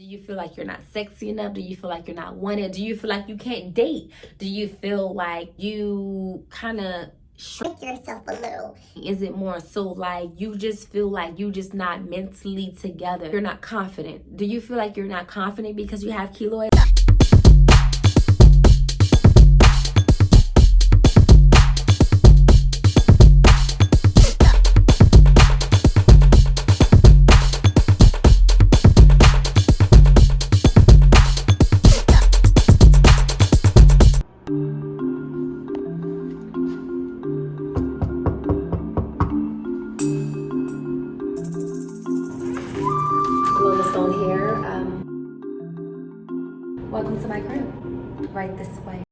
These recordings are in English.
Do you feel like you're not sexy enough? Do you feel like you're not wanted? Do you feel like you can't date? Do you feel like you kind of shrink yourself a little? Is it more so like you just feel like you just not mentally together? You're not confident. Do you feel like you're not confident because you have keloids? Here. Welcome to my crib. Right this way.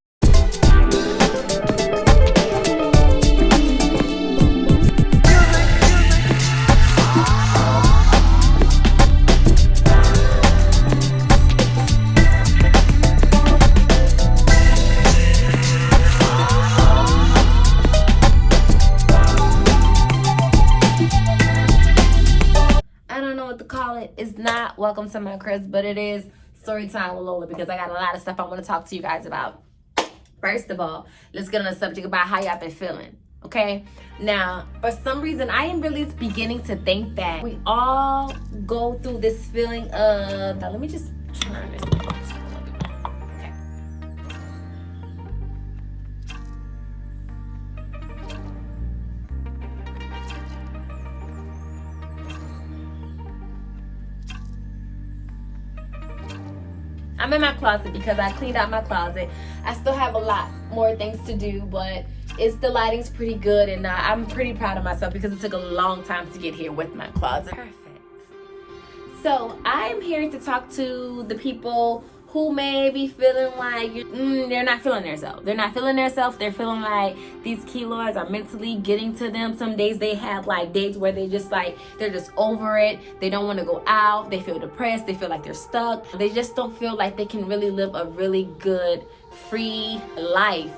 I don't know what to call it. It's not welcome to my crib, but it is story time with Lola because I got a lot of stuff I want to talk to you guys about. First of all, let's get on the subject about how y'all been feeling. Okay, now for some reason I am really beginning to think that we all go through this feeling of, now let me just turn this off. Okay. I'm in my closet because I cleaned out my closet. I still have a lot more things to do, but the lighting's pretty good, and I'm pretty proud of myself because it took a long time to get here with my closet. Perfect. So I'm here to talk to the people who may be feeling like they're not feeling themselves. They're not feeling themselves. They're feeling like these keloids are mentally getting to them. Some days they have like days where they just like, they're just over it. They don't want to go out. They feel depressed. They feel like they're stuck. They just don't feel like they can really live a really good, free life.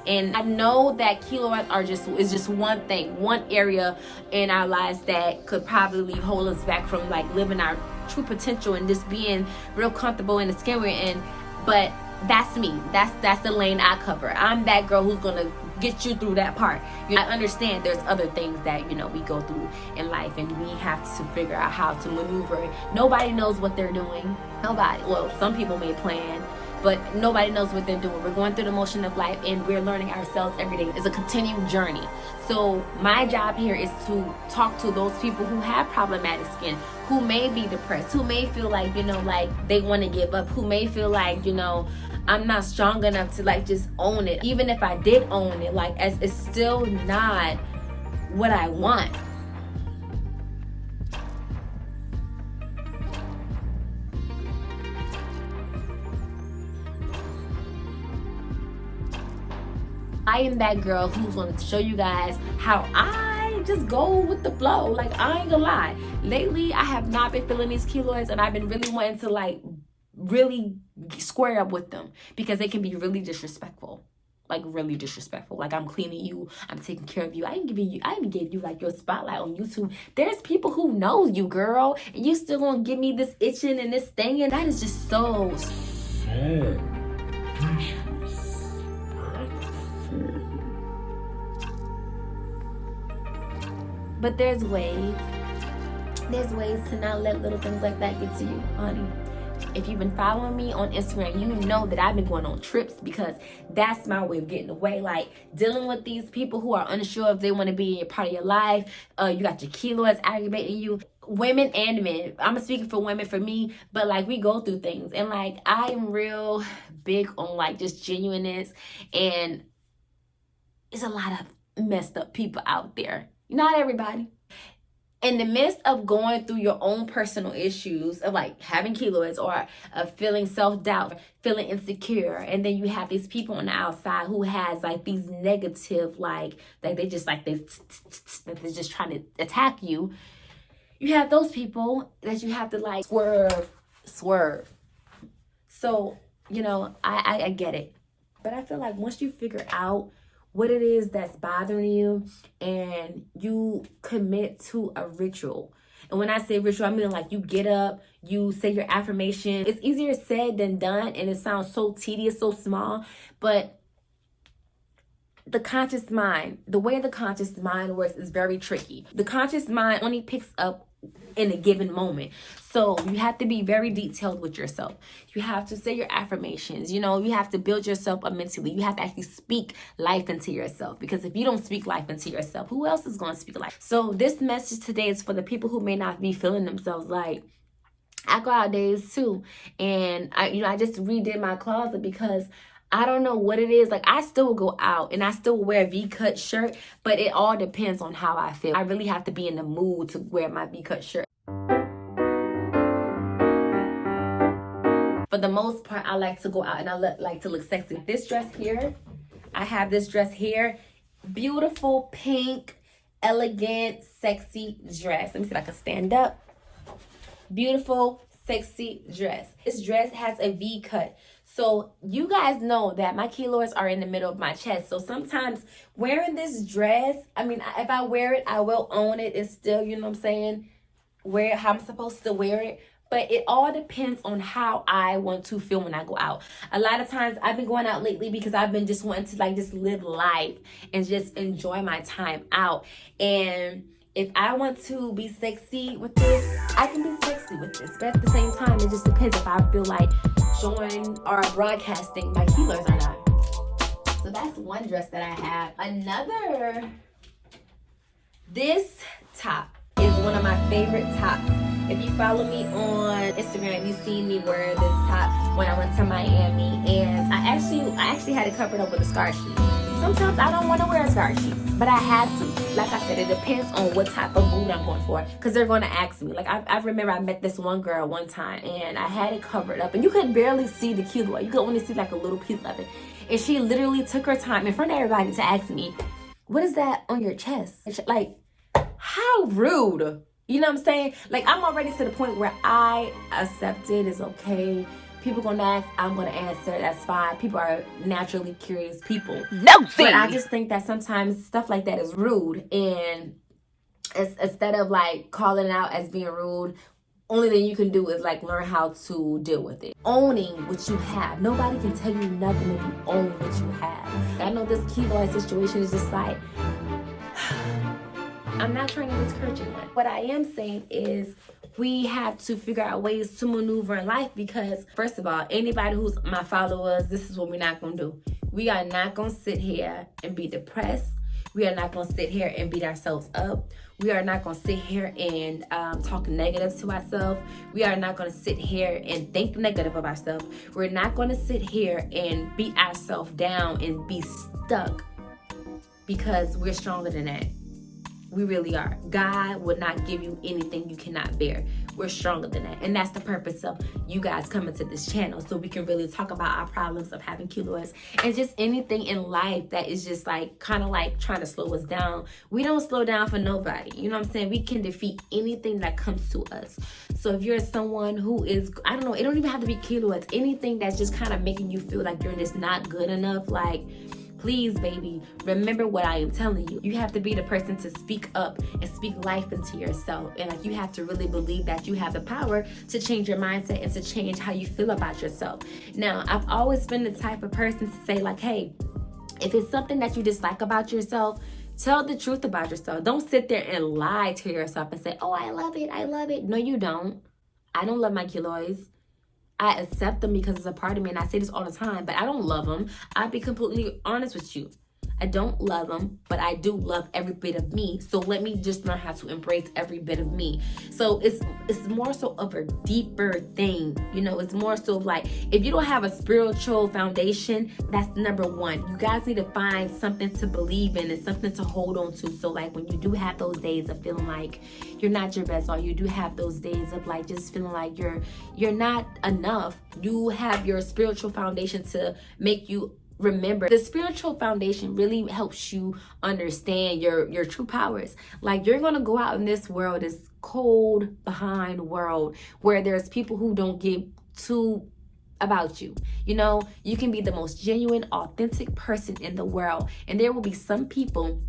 And I know that keloids is just one thing, one area in our lives that could probably hold us back from like living our true potential and just being real comfortable in the skin we're in. But that's me. That's the lane I cover. I'm that girl who's gonna get you through that part. I understand there's other things that we go through in life, and we have to figure out how to maneuver. Nobody knows what they're doing. Nobody. Well, some people may plan, but nobody knows what they're doing. We're going through the motion of life, and we're learning ourselves every day. It's a continued journey. So my job here is to talk to those people who have problematic skin, who may be depressed, who may feel like, like they want to give up, who may feel like, I'm not strong enough to like just own it. Even if I did own it, like it's still not what I want. I am that girl who's going to show you guys how I just go with the flow. Like, I ain't gonna lie. Lately, I have not been feeling these keloids, and I've been really wanting to like really square up with them because they can be really disrespectful. Like really disrespectful. Like, I'm cleaning you, I'm taking care of you. I even gave you like your spotlight on YouTube. There's people who know you, girl, and you still gonna give me this itching and this thing, and that is just so sad. But there's ways to not let little things like that get to you, honey. If you've been following me on Instagram, you know that I've been going on trips because that's my way of getting away. Like, dealing with these people who are unsure if they want to be a part of your life. You got your keloids aggravating you. Women and men. I'm speaking for women, for me, but like we go through things. And like, I am real big on like just genuineness. And there's a lot of messed up people out there. Not everybody. In the midst of going through your own personal issues of like having keloids or feeling self-doubt, feeling insecure, and then you have these people on the outside who has like these negative, like they just like they're just trying to attack you. You have those people that you have to like swerve. So, I get it. But I feel like once you figure out what it is that's bothering you and you commit to a ritual, And when I say ritual, I mean like you get up, you say your affirmation. It's easier said than done, and it sounds so tedious, so small. But the conscious mind, the way the conscious mind works is very tricky. The conscious mind only picks up in a given moment. So you have to be very detailed with yourself. You have to say your affirmations. You know, you have to build yourself up mentally. You have to actually speak life into yourself, because if you don't speak life into yourself, who else is going to speak life? So this message today is for the people who may not be feeling themselves. Like, I go out days too, and I just redid my closet because I don't know what it is. Like, I still will go out and I still wear a V-cut shirt, but it all depends on how I feel. I really have to be in the mood to wear my V-cut shirt. For the most part, I like to go out and I like to look sexy. This dress here, I have this dress here. Beautiful, pink, elegant, sexy dress. Let me see if I can stand up. Beautiful, sexy dress. This dress has a V-cut. So you guys know that my keloids are in the middle of my chest. So sometimes wearing this dress, I mean, if I wear it, I will own it and still, you know what I'm saying, wear it how I'm supposed to wear it. But it all depends on how I want to feel when I go out. A lot of times I've been going out lately because I've been just wanting to like just live life and just enjoy my time out. And if I want to be sexy with this, I can be sexy with this. But at the same time, it just depends if I feel like showing or broadcasting my keloids or not. So that's one dress that I have. Another, this top is one of my favorite tops. If you follow me on Instagram, you've seen me wear this top when I went to Miami. And I actually had it covered up with a scar sheet. Sometimes I don't want to wear a scar sheet, but I had to. Like I said, it depends on what type of mood I'm going for, because they're going to ask me. Like, I remember I met this one girl one time, and I had it covered up, and you could barely see the keloid. You could only see like a little piece of it. And she literally took her time in front of everybody to ask me, what is that on your chest? And she, like, how rude. You know what I'm saying? Like, I'm already to the point where I accept it. It's okay. People gonna ask, I'm gonna answer. That's fine. People are naturally curious people. No, but I just think that sometimes stuff like that is rude, and instead of like calling it out as being rude, only thing you can do is like learn how to deal with it. Owning what you have. Nobody can tell you nothing if you own what you have. I know this keloid situation is just like, I'm not trying to discourage anyone. What I am saying is we have to figure out ways to maneuver in life, because first of all, anybody who's my followers, this is what we're not going to do. We are not going to sit here and be depressed. We are not going to sit here and beat ourselves up. We are not going to sit here and talk negative to ourselves. We are not going to sit here and think negative of ourselves. We're not going to sit here and beat ourselves down and be stuck, because we're stronger than that. We really are. God would not give you anything you cannot bear. We're stronger than that. And that's the purpose of you guys coming to this channel, so we can really talk about our problems of having keloids and just anything in life that is just like kind of like trying to slow us down. We don't slow down for nobody. You know what I'm saying? We can defeat anything that comes to us. So if you're someone who is, I don't know, it don't even have to be keloids. Anything that's just kind of making you feel like you're just not good enough, like, please, baby, remember what I am telling you. You have to be the person to speak up and speak life into yourself. And like, you have to really believe that you have the power to change your mindset and to change how you feel about yourself. Now, I've always been the type of person to say like, hey, if it's something that you dislike about yourself, tell the truth about yourself. Don't sit there and lie to yourself and say, oh, I love it, I love it. No, you don't. I don't love my keloids. I accept them because it's a part of me, and I say this all the time, but I don't love them. I'll be completely honest with you. I don't love them, but I do love every bit of me. So let me just learn how to embrace every bit of me. So it's more so of a deeper thing. You know, it's more so of like, if you don't have a spiritual foundation, that's number one. You guys need to find something to believe in and something to hold on to. So like when you do have those days of feeling like you're not your best, or you do have those days of like just feeling like you're not enough, you have your spiritual foundation to make you remember. The spiritual foundation really helps you understand your true powers. Like, you're gonna go out in this world, this cold behind world, where there's people who don't give two about you. You know, you can be the most genuine, authentic person in the world, and there will be some people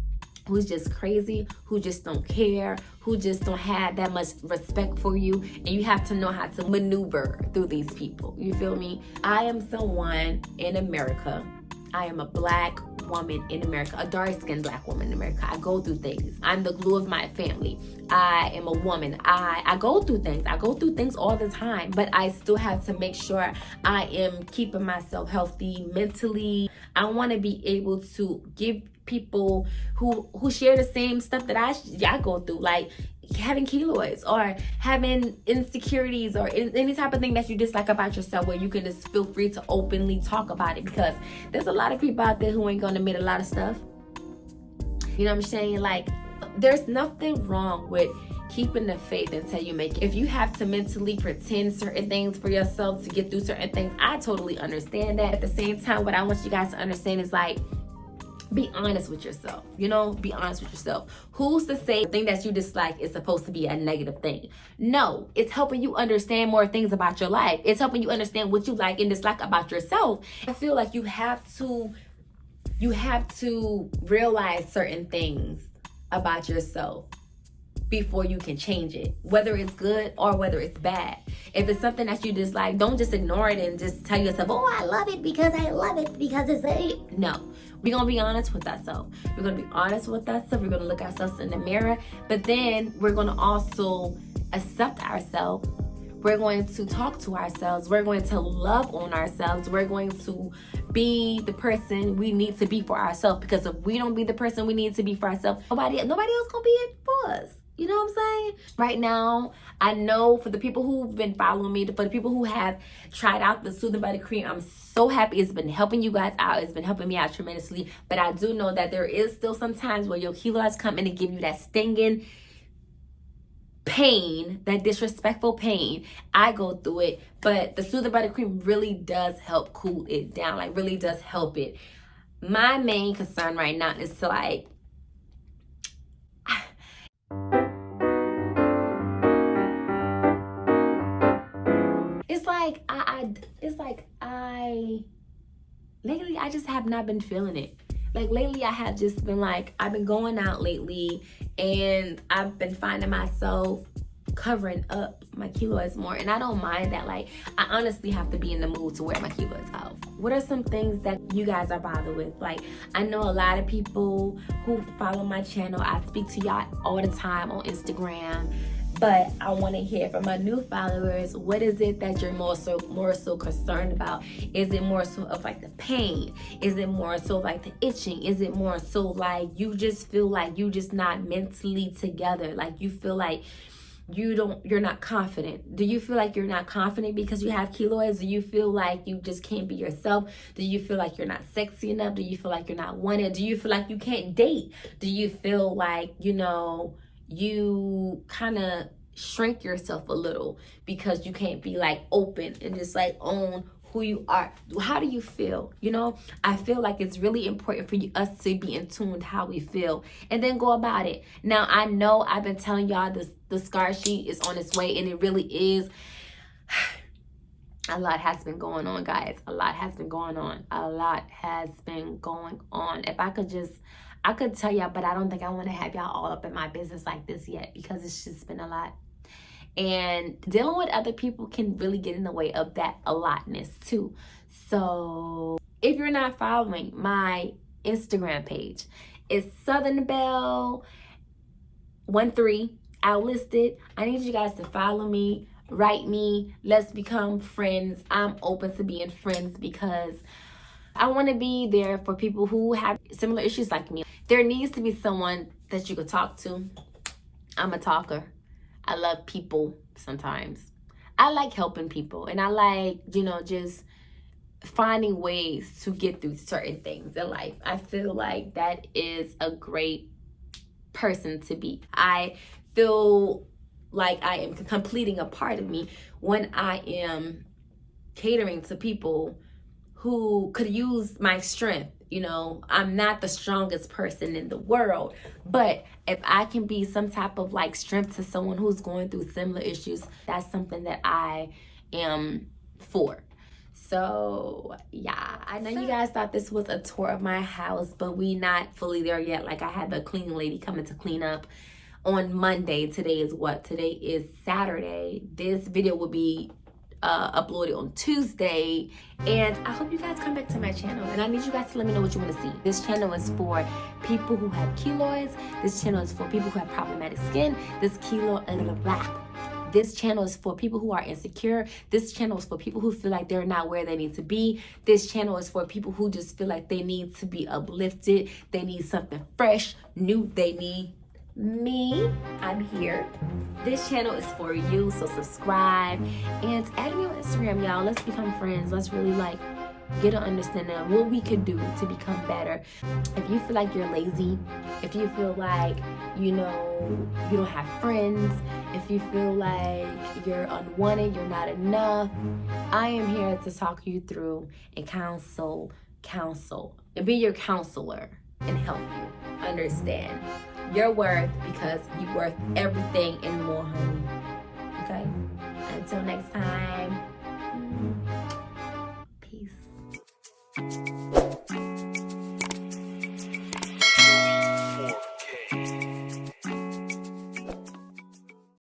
who's just crazy, who just don't care, who just don't have that much respect for you, and you have to know how to maneuver through these people. You feel me? I am someone in America. I am a black woman in America, a dark-skinned black woman in America. I go through things. I'm the glue of my family. I am a woman. I go through things. I go through things all the time, but I still have to make sure I am keeping myself healthy mentally. I want to be able to give people who share the same stuff that I go through, like having keloids or having insecurities or any type of thing that you dislike about yourself, where you can just feel free to openly talk about it, because there's a lot of people out there who ain't gonna admit a lot of stuff. You know what I'm saying? Like, there's nothing wrong with keeping the faith until you make it. If you have to mentally pretend certain things for yourself to get through certain things, I totally understand that. At the same time, what I want you guys to understand is, like, be honest with yourself. You know, be honest with yourself. Who's to say the thing that you dislike is supposed to be a negative thing? No, it's helping you understand more things about your life. It's helping you understand what you like and dislike about yourself. I feel like you have to realize certain things about yourself before you can change it, whether it's good or whether it's bad. If it's something that you dislike, don't just ignore it and just tell yourself, oh, I love it because it's a... No, we're gonna be honest with ourselves. We're gonna be honest with ourselves. We're gonna look ourselves in the mirror, but then we're gonna also accept ourselves. We're going to talk to ourselves. We're going to love on ourselves. We're going to be the person we need to be for ourselves, because if we don't be the person we need to be for ourselves, nobody else gonna be it for us. You know what I'm saying? Right now, I know for the people who've been following me, for the people who have tried out the Soothing Body Cream, I'm so happy it's been helping you guys out. It's been helping me out tremendously. But I do know that there is still some times where your keloids come in and give you that stinging pain, that disrespectful pain. I go through it, but the Soothing Body Cream really does help cool it down. Like, really does help it. My main concern right now is to, like, lately I just have not been feeling it. Like, lately I have just been like, I've been going out lately and I've been finding myself covering up my keloids more, and I don't mind that. Like, I honestly have to be in the mood to wear my keloids out. What are some things that you guys are bothered with? Like, I know a lot of people who follow my channel. I speak to y'all all the time on Instagram, but I want to hear from my new followers. What is it that you're more so concerned about? Is it more so of like the pain? Is it more so like the itching? Is it more so like you just feel like you just not mentally together? Like, you feel like you're not confident? Do you feel like you're not confident because you have keloids? Do you feel like you just can't be yourself? Do you feel like you're not sexy enough? Do you feel like you're not wanted? Do you feel like you can't date? Do you feel like, you know, you kind of shrink yourself a little because you can't be like open and just like own who you are? How do you feel? You know, I feel like it's really important for us to be in tune with how we feel and then go about it. Now, I know I've been telling y'all the scar sheet is on its way, and it really is. A lot has been going on, guys. A lot has been going on. A lot has been going on. If I could tell y'all, but I don't think I want to have y'all all up in my business like this yet, because it's just been a lot. And dealing with other people can really get in the way of that a lotness too. So if you're not following my Instagram page, it's Southern Belle 13. I'll list it. I need you guys to follow me, write me, let's become friends. I'm open to being friends because I want to be there for people who have similar issues like me. There needs to be someone that you could talk to. I'm a talker. I love people sometimes. I like helping people, and I like, you know, just finding ways to get through certain things in life. I feel like that is a great person to be. I feel like I am completing a part of me when I am catering to people who could use my strength. You know, I'm not the strongest person in the world, but if I can be some type of like strength to someone who's going through similar issues, that's something that I am for. So yeah, I know you guys thought this was a tour of my house, but we not fully there yet. Like, I had the cleaning lady coming to clean up on Monday. Today is what? Today is Saturday. This video will be uploaded on Tuesday, and I hope you guys come back to my channel, and I need you guys to let me know what you want to see. This channel is for people who have keloids. This channel is for people who have problematic skin. This channel is for people who are insecure. This channel is for people who feel like they're not where they need to be. This channel is for people who just feel like they need to be uplifted. They need something fresh, new. They need me. I'm here. This channel is for you, so subscribe and add me on Instagram, y'all. Let's become friends. Let's really like get an understanding of what we could do to become better. If you feel like you're lazy, if you feel like, you know, you don't have friends, if you feel like you're unwanted, you're not enough, I am here to talk you through and counsel and be your counselor and help you understand your worth, because you're worth everything and more, honey. Okay? Until next time, peace.